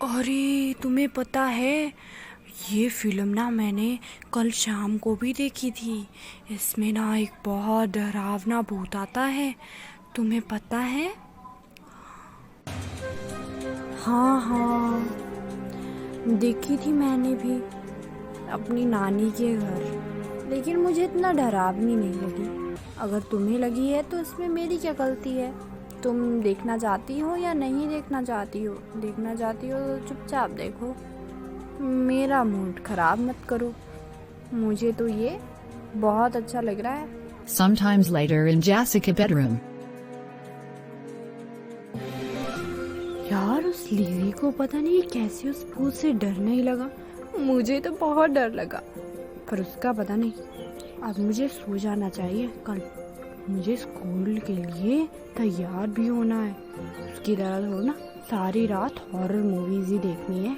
अरे तुम्हें पता है, ये फिल्म ना मैंने कल शाम को भी देखी थी। इसमें ना एक बहुत डरावना भूत आता है, तुम्हें पता है? हाँ हाँ, देखी थी मैंने भी अपनी नानी के घर, लेकिन मुझे इतना डरावनी नहीं लगी। अगर तुम्हें लगी है तो इसमें मेरी क्या गलती है? तुम देखना चाहती हो या नहीं देखना चाहती हो? देखना चाहती हो तो चुपचाप देखो, मेरा मूड खराब मत करो। मुझे तो ये बहुत अच्छा लग रहा है। Sometimes later in Jessica bedroom. यार उस लिली को पता नहीं कैसे उस भूत से डर नहीं लगा। मुझे तो बहुत डर लगा, पर उसका पता नहीं। अब मुझे सो जाना चाहिए, कल मुझे स्कूल के लिए तैयार भी होना है। उसकी तरह हो ना सारी रात हॉरर मूवीज ही देखनी है।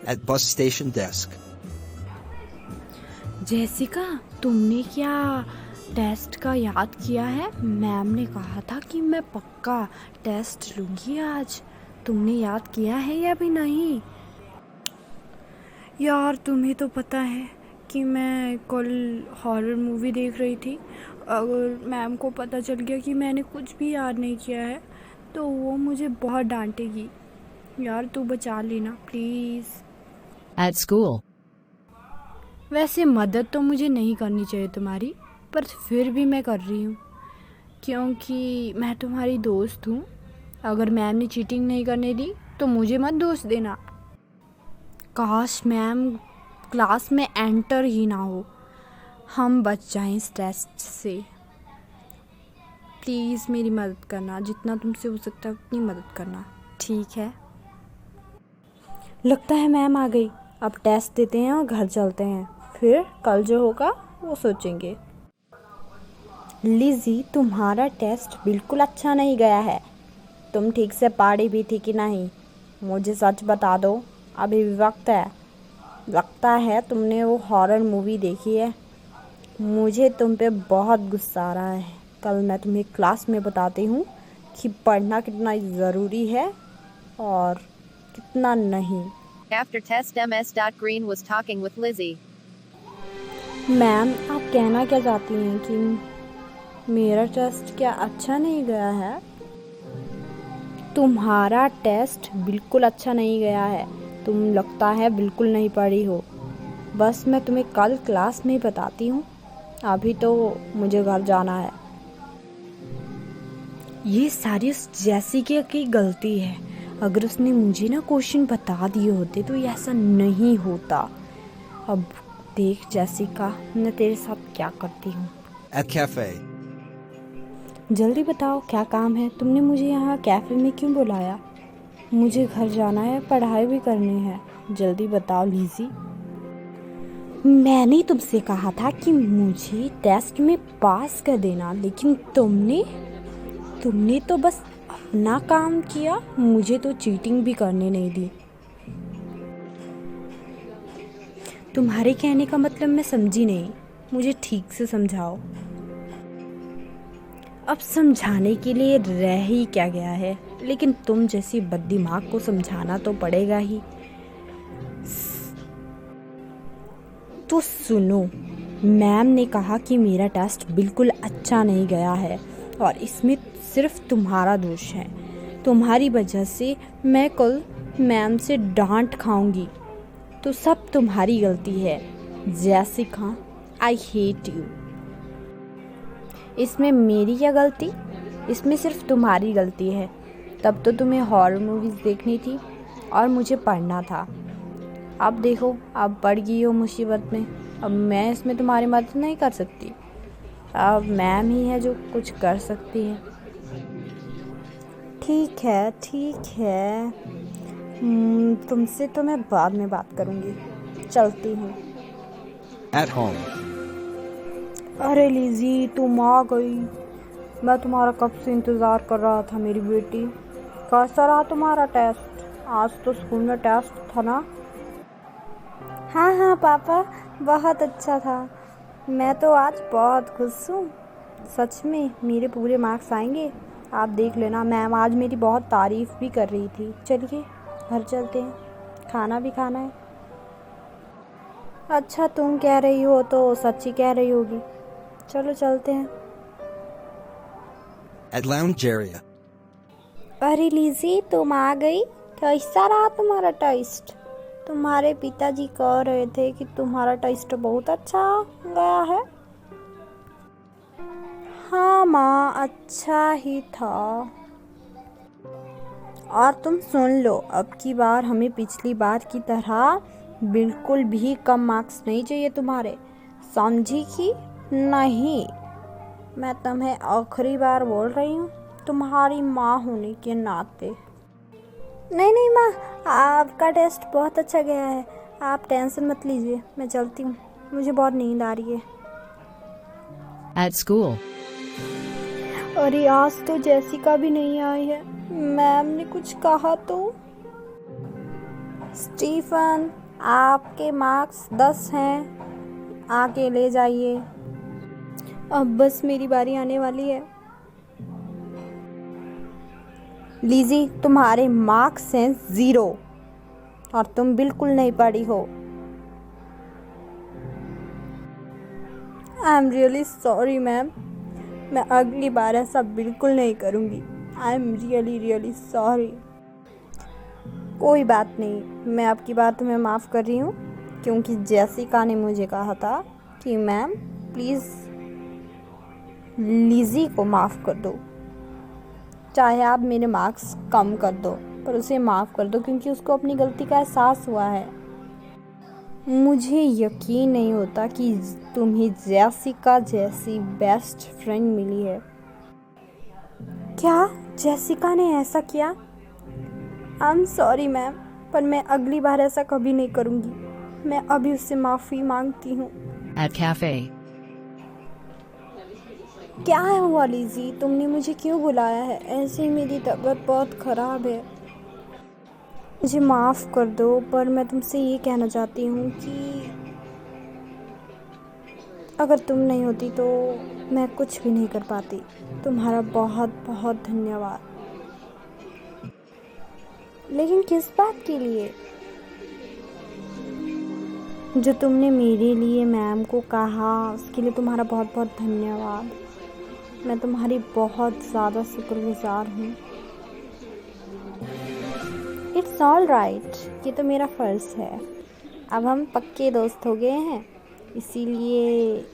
At bus station desk. Jessica, तुमने क्या टेस्ट का याद किया है? मैम ने कहा था कि मैं पक्का टेस्ट लूँगी आज। तुमने याद किया है या भी नहीं? यार तुम्हें तो पता है कि मैं कल हॉरर मूवी देख रही थी। अगर मैम को पता चल गया कि मैंने कुछ भी याद नहीं किया है तो वो मुझे बहुत डांटेगी। यार तू बचा लेना प्लीज़। At school. वैसे मदद तो मुझे नहीं करनी चाहिए तुम्हारी, पर फिर भी मैं कर रही हूँ क्योंकि मैं तुम्हारी दोस्त हूँ। अगर मैम ने चीटिंग नहीं करने दी तो मुझे मत दोष देना। काश मैम क्लास में एंटर ही ना हो, हम बच जाएं इस टेस्ट से। प्लीज़ मेरी मदद करना, जितना तुमसे हो सकता है उतनी मदद करना, ठीक है? लगता है मैम आ गई। अब टेस्ट देते हैं और घर चलते हैं, फिर कल जो होगा वो सोचेंगे। लिज़ी, तुम्हारा टेस्ट बिल्कुल अच्छा नहीं गया है। तुम ठीक से पढ़ी भी थी कि नहीं? मुझे सच बता दो, अभी भी वक्त है। लगता है तुमने वो हॉरर मूवी देखी है। मुझे तुम पे बहुत गुस्सा आ रहा है। कल मैं तुम्हें क्लास में बताती हूँ कि पढ़ना कितना ज़रूरी है और कितना नहीं। After test, Ms. Green was talking with Lizzie. Ma'am, आप कहना क्या चाहती हैं कि मेरा टेस्ट क्या अच्छा नहीं गया है? तुम्हारा टेस्ट बिल्कुल अच्छा नहीं गया है। तुम लगता है बिल्कुल नहीं पढ़ी हो। बस मैं तुम्हें कल क्लास में ही बताती हूँ, अभी तो मुझे घर जाना है। ये सारी उस जेसिका की गलती है। अगर उसने मुझे ना क्वेश्चन बता दिए होते तो ऐसा नहीं होता। अब देख जेसिका, मैं तेरे साथ क्या करती हूँ। At cafe. जल्दी बताओ क्या काम है? तुमने मुझे यहाँ कैफ़े में क्यों बुलाया? मुझे घर जाना है, पढ़ाई भी करनी है। जल्दी बताओ लिज़ी। मैंने तुमसे कहा था कि मुझे टेस्ट में पास कर देना, लेकिन तुमने तो बस अपना काम किया, मुझे तो चीटिंग भी करने नहीं दी। तुम्हारे कहने का मतलब मैं समझी नहीं, मुझे ठीक से समझाओ। अब समझाने के लिए रह ही क्या गया है, लेकिन तुम जैसी बददिमाग को समझाना तो पड़ेगा ही। तो सुनो, मैम ने कहा कि मेरा टेस्ट बिल्कुल अच्छा नहीं गया है और इसमें सिर्फ तुम्हारा दोष है। तुम्हारी वजह से मैं कल मैम से डांट खाऊंगी, तो सब तुम्हारी गलती है। Jessica, I hate you. इसमें मेरी क्या गलती? इसमें सिर्फ तुम्हारी गलती है। तब तो तुम्हें हॉरर मूवीज़ देखनी थी और मुझे पढ़ना था। अब देखो, अब पड़ गई हो मुसीबत में। अब मैं इसमें तुम्हारी मदद नहीं कर सकती। अब मैम ही है जो कुछ कर सकती है। ठीक है ठीक है, तुमसे तो मैं बाद में बात करूँगी। चलती हूँ। At home. अरे लिज़ी, तुम आ गई। मैं तुम्हारा कब से इंतज़ार कर रहा था मेरी बेटी। कैसा रहा तुम्हारा टेस्ट? आज तो स्कूल में टेस्ट था ना? हाँ हाँ पापा, बहुत अच्छा था। मैं तो आज बहुत खुश हूँ। सच में मेरे पूरे मार्क्स आएंगे, आप देख लेना। मैम आज मेरी बहुत तारीफ़ भी कर रही थी। चलिए घर चलते हैं, खाना भी खाना है। अच्छा तुम कह रही हो तो सच्ची कह रही होगी। चलो चलते हैं। At lounge area. अरे लिज़ी तुम आ गई। कैसा रहा तुम्हारा टेस्ट? तुम्हारे पिताजी कह रहे थे कि तुम्हारा टेस्ट बहुत अच्छा गया है। हाँ माँ, अच्छा ही था। और तुम सुन लो, अब की बार हमें पिछली बार की तरह बिल्कुल भी कम मार्क्स नहीं चाहिए तुम्हारे, समझी कि नहीं? मैं तुम्हें आखिरी बार बोल रही हूँ, तुम्हारी माँ होने के नाते। नहीं माँ, आपका टेस्ट बहुत अच्छा गया है, आप टेंशन मत लीजिए। मैं चलती हूँ, मुझे बहुत नींद आ रही है। At school. अरे आज तो जेसिका भी नहीं आई है, मैम ने कुछ कहा तो? स्टीफन, आपके मार्क्स 10 हैं, आके ले जाइए। अब बस मेरी बारी आने वाली है। लिज़ी, तुम्हारे मार्क्स हैं 0 और तुम बिल्कुल नहीं पढ़ी हो। I am really sorry ma'am, मैं अगली बार ऐसा बिल्कुल नहीं करूँगी। I am really sorry. कोई बात नहीं, मैं आपकी बात तुम्हें माफ़ कर रही हूँ, क्योंकि जेसिका ने मुझे कहा था कि मैम प्लीज़ लिज़ी को माफ़ कर दो, चाहे आप मेरे मार्क्स कम कर दो, पर उसे माफ़ कर दो, क्योंकि उसको अपनी गलती का एहसास हुआ है। मुझे यकीन नहीं होता कि तुम्हें जेसिका जैसी बेस्ट फ्रेंड मिली है। क्या जेसिका ने ऐसा किया? आई एम सॉरी मैम, पर मैं अगली बार ऐसा कभी नहीं करूँगी। मैं अभी उससे माफ़ी मांगती हूँ। At cafe. क्या हुआ लिज़ी, तुमने मुझे क्यों बुलाया है? ऐसे ही मेरी तबीयत बहुत ख़राब है, मुझे माफ़ कर दो, पर मैं तुमसे ये कहना चाहती हूँ कि अगर तुम नहीं होती तो मैं कुछ भी नहीं कर पाती। तुम्हारा बहुत बहुत धन्यवाद। लेकिन किस बात के लिए? जो तुमने मेरे लिए मैम को कहा, उसके लिए तुम्हारा बहुत बहुत धन्यवाद। मैं तुम्हारी बहुत ज़्यादा शुक्रगुजार हूँ। इट्स ऑल राइट, ये तो मेरा फ़र्ज़ है। अब हम पक्के दोस्त हो गए हैं, इसीलिए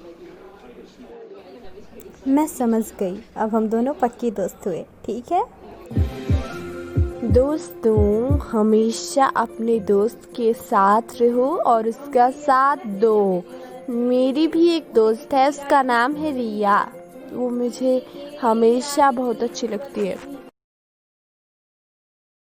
मैं समझ गई। अब हम दोनों पक्के दोस्त हुए, ठीक है? दोस्तों, हमेशा अपने दोस्त के साथ रहो और उसका साथ दो। मेरी भी एक दोस्त है, उसका नाम है रिया। वो मुझे हमेशा बहुत अच्छी लगती है।